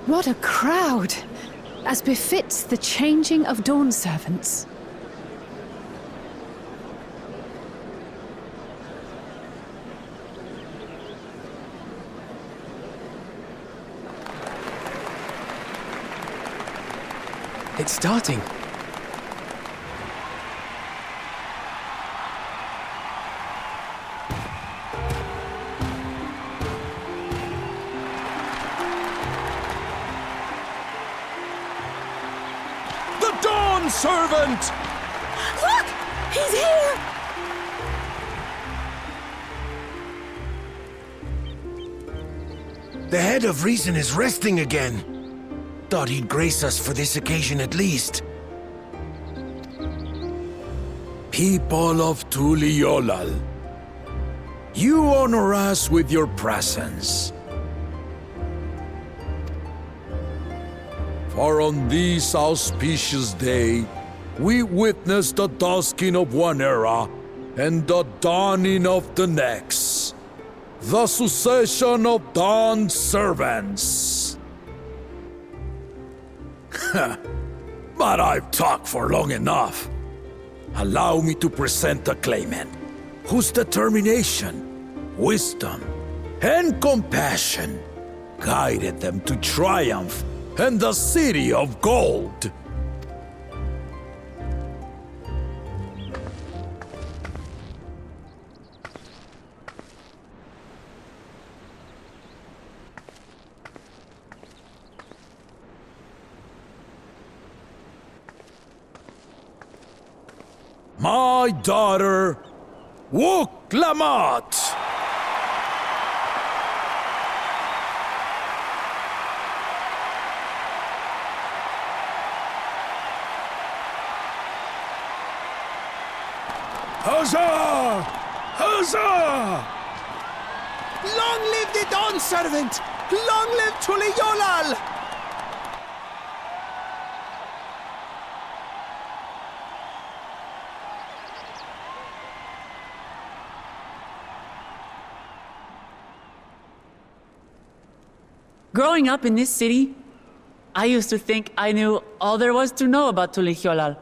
What a crowd! As befits the changing of Dawnservants. It's starting. The Dawnservant! Look! He's here! The head of reason is resting again. Thought he'd grace us for this occasion at least. People of Tuliolal, you honor us with your presence. For on this auspicious day, we witness the dusking of one era and the dawning of the next. The succession of Dawnservants. But I've talked for long enough. Allow me to present the claimant, whose determination, wisdom, and compassion guided them to triumph and the City of Gold. My daughter, Wuk-Lamat. Huzzah! Huzzah! Long live the Dawnservant! Long live Tuliolal! Growing up in this city, I used to think I knew all there was to know about Tuliolal.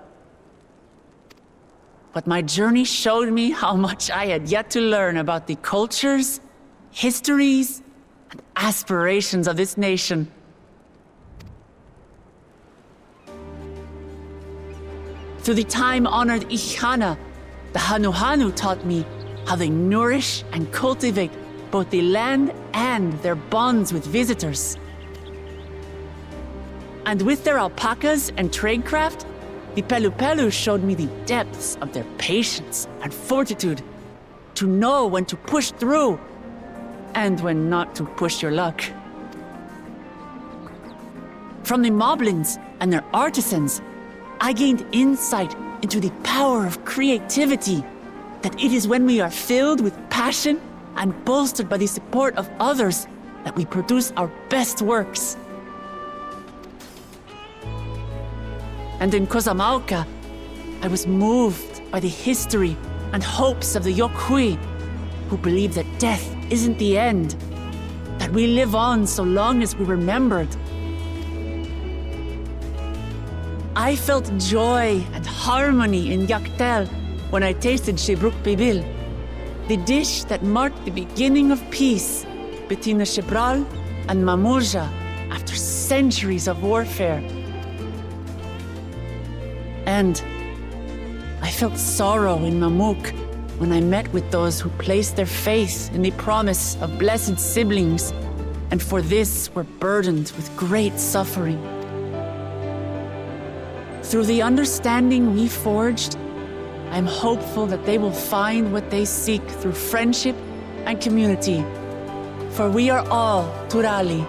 But my journey showed me how much I had yet to learn about the cultures, histories, and aspirations of this nation. Through the time-honored Ihana, the Hanuhanu taught me how they nourish and cultivate both the land and their bonds with visitors. And with their alpacas and tradecraft, the Pelupelu showed me the depths of their patience and fortitude, to know when to push through and when not to push your luck. From the Moblins and their artisans, I gained insight into the power of creativity, that it is when we are filled with passion and bolstered by the support of others that we produce our best works. And in Kozamauka, I was moved by the history and hopes of the Yokhui, who believe that death isn't the end, that we live on so long as we're remembered. I felt joy and harmony in Yaktel when I tasted Shebruk Bibil, the dish that marked the beginning of peace between the Shebral and Mamurja after centuries of warfare. And I felt sorrow in Mamuk when I met with those who placed their faith in the promise of blessed siblings, and for this were burdened with great suffering. Through the understanding we forged, I'm hopeful that they will find what they seek through friendship and community. For we are all Turali.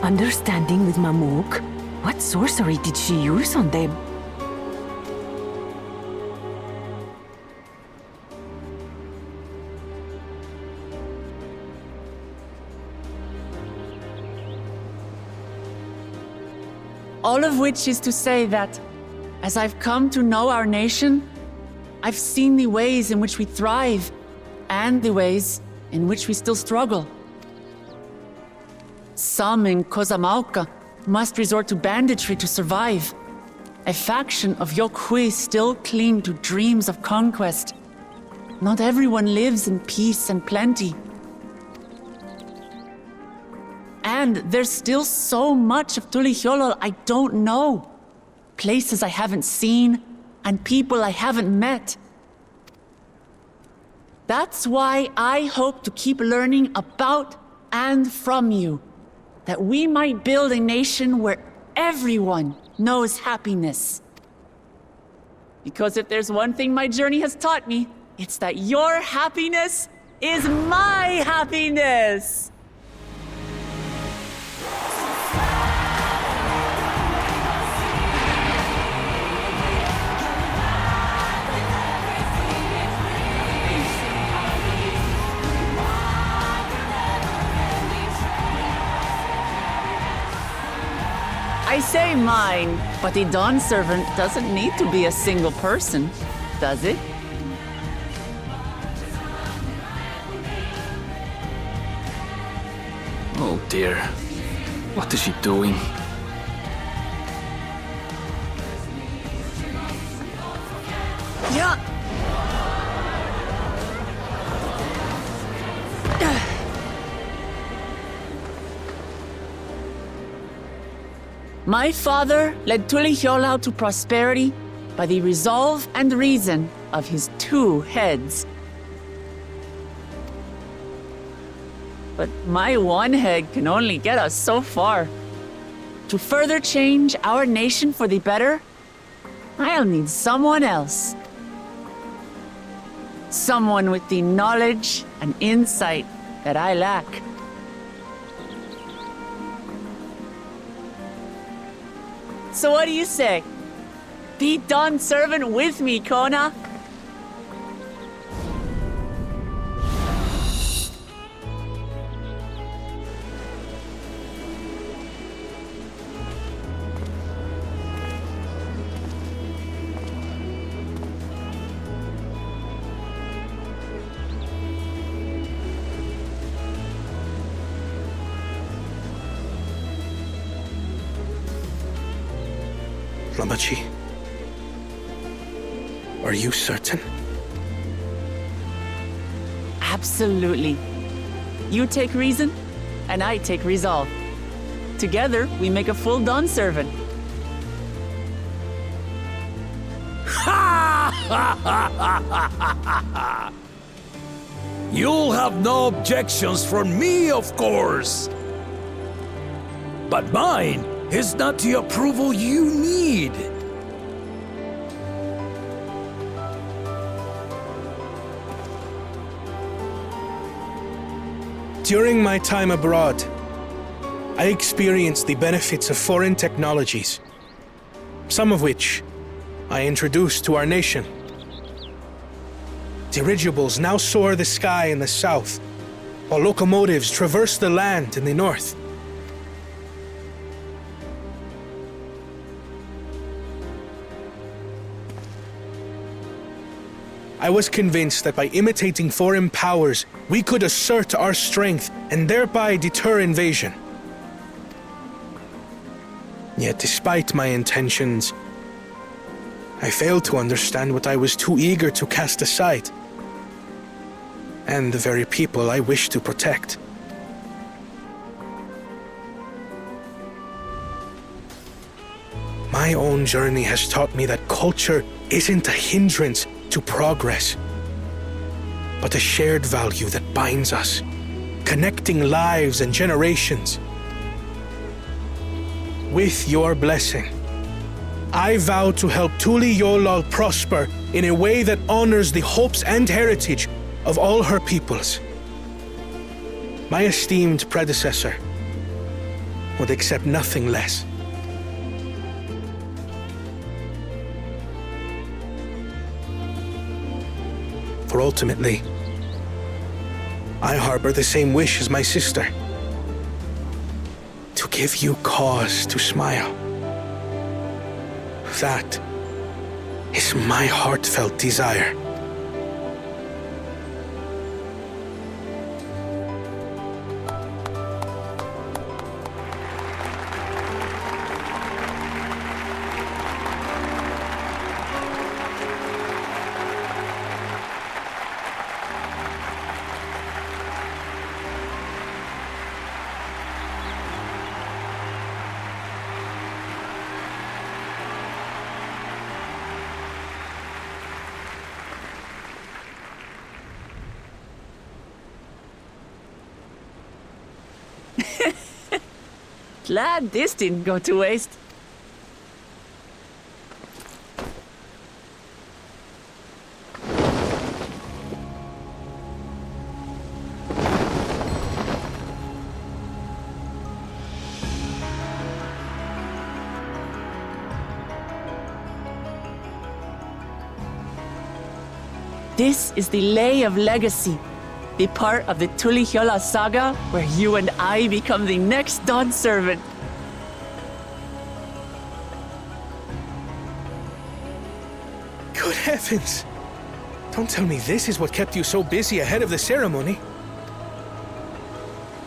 Understanding with Mamuk? What sorcery did she use on them? All of which is to say that, as I've come to know our nation, I've seen the ways in which we thrive and the ways in which we still struggle. Some in Kozamauka must resort to banditry to survive. A faction of Yokhui still cling to dreams of conquest. Not everyone lives in peace and plenty. And there's still so much of Tulihyolol I don't know. Places I haven't seen, and people I haven't met. That's why I hope to keep learning about and from you, that we might build a nation where everyone knows happiness. Because if there's one thing my journey has taught me, it's that your happiness is my happiness! I say mine, but the Dawnservant doesn't need to be a single person, does it? Oh dear. What is she doing? Yeah. My father led Tulihyolol to prosperity by the resolve and reason of his 2 heads. But my 1 head can only get us so far. To further change our nation for the better, I'll need someone else. Someone with the knowledge and insight that I lack. So what do you say? Be Dawnservant with me, Kona? Lamachi, are you certain? Absolutely. You take reason, and I take resolve. Together, we make a full Dawnservant. You'll have no objections from me, of course. But mine is not the approval you need. During my time abroad, I experienced the benefits of foreign technologies, some of which I introduced to our nation. Dirigibles now soar the sky in the south, while locomotives traverse the land in the north. I was convinced that by imitating foreign powers, we could assert our strength and thereby deter invasion. Yet despite my intentions, I failed to understand what I was too eager to cast aside, and the very people I wished to protect. My own journey has taught me that culture isn't a hindrance to progress, but a shared value that binds us, connecting lives and generations. With your blessing, I vow to help Tulihyolol prosper in a way that honors the hopes and heritage of all her peoples. My esteemed predecessor would accept nothing less. For ultimately, I harbor the same wish as my sister, to give you cause to smile. That is my heartfelt desire. Glad this didn't go to waste. This is the Lay of Legacy, the part of the Tulihyola saga where you and I become the next Dawnservant. Good heavens! Don't tell me this is what kept you so busy ahead of the ceremony.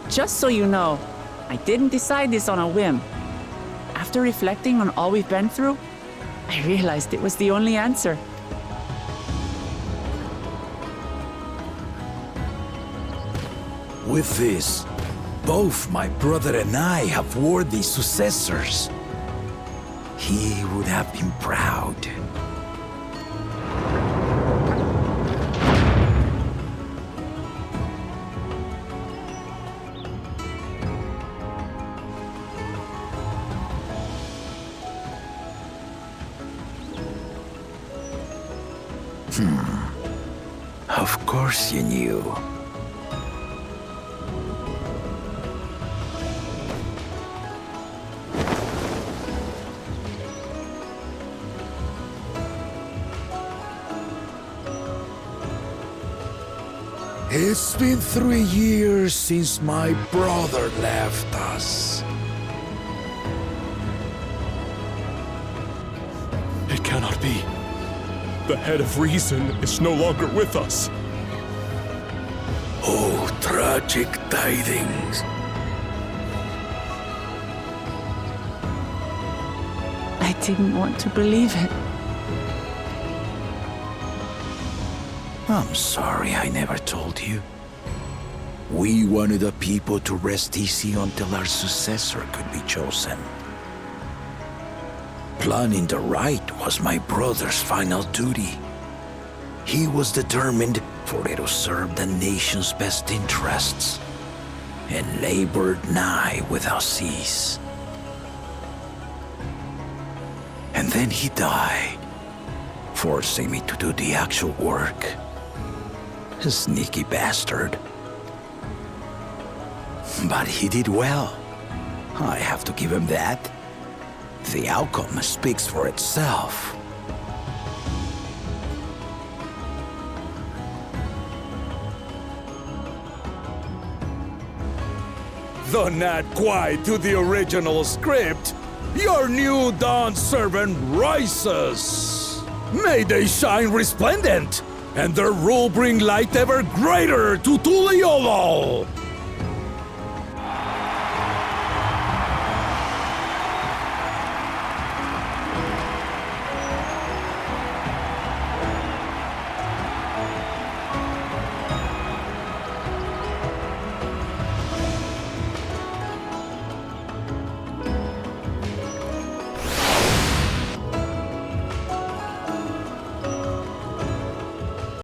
Just so you know, I didn't decide this on a whim. After reflecting on all we've been through, I realized it was the only answer. With this, both my brother and I have worthy successors. He would have been proud. Of course you knew. It's been 3 years since my brother left us. It cannot be. The head of reason is no longer with us. Oh, tragic tidings. I didn't want to believe it. I'm sorry I never told you. We wanted the people to rest easy until our successor could be chosen. Planning the right was my brother's final duty. He was determined for it to serve the nation's best interests, and labored nigh without cease. And then he died, forcing me to do the actual work. A sneaky bastard. But he did well. I have to give him that. The outcome speaks for itself. Though not quite to the original script, your new Dawnservant rises. May they shine resplendent, and their rule bring light ever greater to Tuliolo!